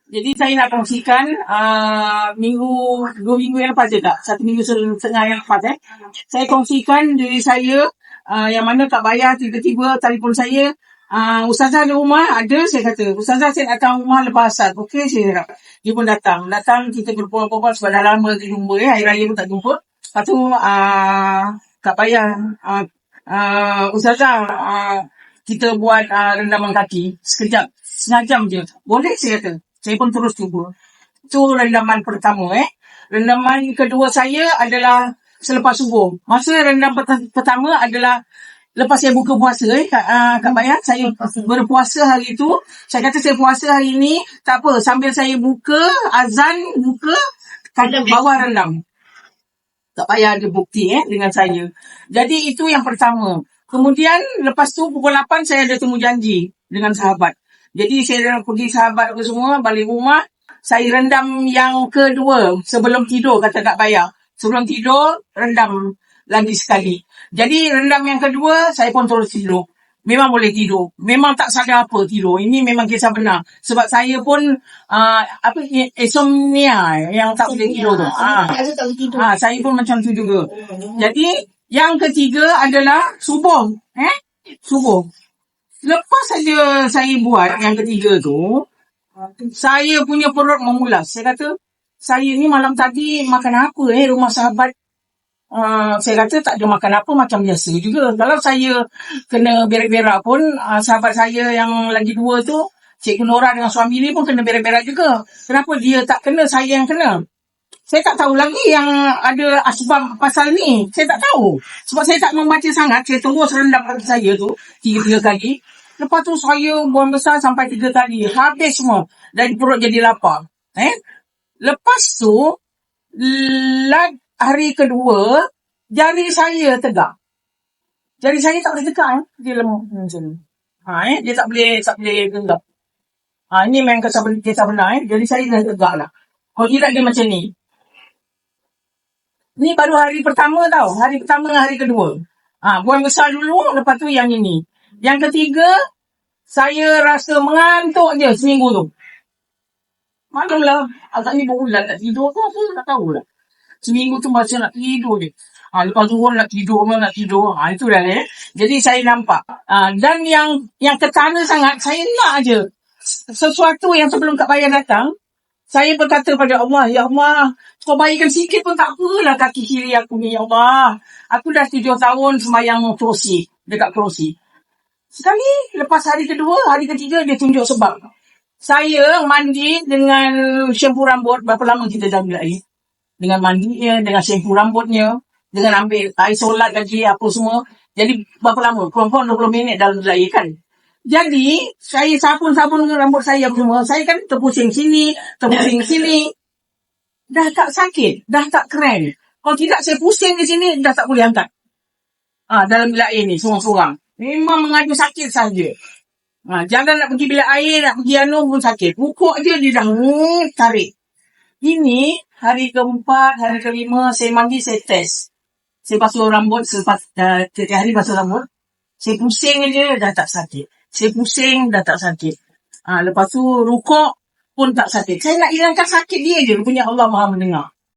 Jadi saya nak kongsikan 2 minggu yang lepas je tak? 1 minggu setengah yang lepas saya kongsikan diri saya yang mana Kak Bayah tiba-tiba telefon saya, Ustazah ada rumah? Ada, saya kata. Ustazah saya nak datang rumah lepas asar. Okey, saya cakap. Dia pun datang. Kita berbual-bual sebab dah lama kita jumpa Hari Raya pun tak jumpa. Lepas tu Kak Bayah, Ustazah, kita buat rendaman kaki sekejap, setengah jam je. Boleh, saya kata. Saya pun terus cuba. Itu rendaman pertama. Rendaman kedua saya adalah selepas subuh. Masa rendam pertama adalah lepas saya buka puasa. Kak Bayah, saya berpuasa hari itu. Saya kata saya puasa hari ini. Tak apa, sambil saya buka, azan, bawah rendam. Kak Bayah ada bukti dengan saya. Jadi itu yang pertama. Kemudian lepas tu pukul 8 saya ada temu janji dengan sahabat. Jadi saya pergi sahabat aku semua, balik rumah. Saya rendam yang kedua sebelum tidur, kata Kak Bayah. Sebelum tidur, rendam lagi sekali. Jadi rendam yang kedua, saya pun terus tidur. Memang boleh tidur. Memang tak sadar apa tidur. Ini memang kisah benar. Sebab saya pun insomnia yang tak boleh tidur tu. Saya pun macam tu juga. Jadi yang ketiga adalah subuh. Subuh. Lepas saja saya buat yang ketiga tu, saya punya perut memulas. Saya kata, saya ni malam tadi makan apa rumah sahabat? Saya kata tak ada makan apa, macam biasa juga. Kalau saya kena berak-berak pun, sahabat saya yang lagi dua tu, Cikgu Nora dengan suami ni pun kena berak-berak juga. Kenapa dia tak kena, saya yang kena? Saya tak tahu lagi yang ada asbab pasal ni. Saya tak tahu. Sebab saya tak membaca sangat. Saya terus rendam kaki saya tu 3 kali. Lepas tu saya buang besar sampai 3 kali. Habis semua. Dan perut jadi lapar. Lepas tu, hari kedua, jari saya tegak. Jari saya tak boleh tegak. Dia lemah macam ni. Dia tak boleh genggam. Ini memang kisah benar. Jadi saya dah tegak lah. Kalau tidak dia macam ni. Ni baru hari pertama tau. Hari pertama dengan hari kedua. Buang besar dulu, lepas tu yang ini. Yang ketiga, saya rasa mengantuk je seminggu tu. Maklumlah, agaknya berbulan nak tidur tu, aku tak tahu lah. Seminggu tu macam nak tidur je. Lepas tu orang nak tidur. Itu dah Jadi saya nampak. Dan yang ketana sangat, saya nak je sesuatu yang sebelum Kak Bayah datang, saya berkata pada Allah, Ya Allah, kau baikkan sikit pun tak apalah kaki kiri aku ni, Ya Allah. Aku dah 7 tahun sembahyang kerusi, dekat kerusi. Sekali, lepas hari kedua, hari ketiga, dia tunjuk sebab. Saya mandi dengan syampu rambut, berapa lama kita dah ambil air? Dengan mandinya, dengan syampu rambutnya, dengan ambil air solat lagi, apa semua. Jadi, berapa lama? Kurang-kurang 20 minit dalam air kan? Jadi, saya sabun-sabun rambut saya semua. Saya kan terpusing sini. Dah tak sakit. Dah tak keren. Kalau tidak, saya pusing di sini, dah tak boleh angkat. Dalam bilik air ni, sorang-sorang. Memang mengadu sakit saja. Jalan nak pergi bilik air, nak pergi pun sakit. Pukul je dia dah tarik. Ini, hari keempat, hari kelima, saya mandi, saya test. Saya basuh rambut, selepas 3 hari basuh rambut. Saya pusing je, dah tak sakit. Lepas tu rukuk pun tak sakit. Saya nak hilangkan sakit dia je. Rupanya Allah Maha mendengar.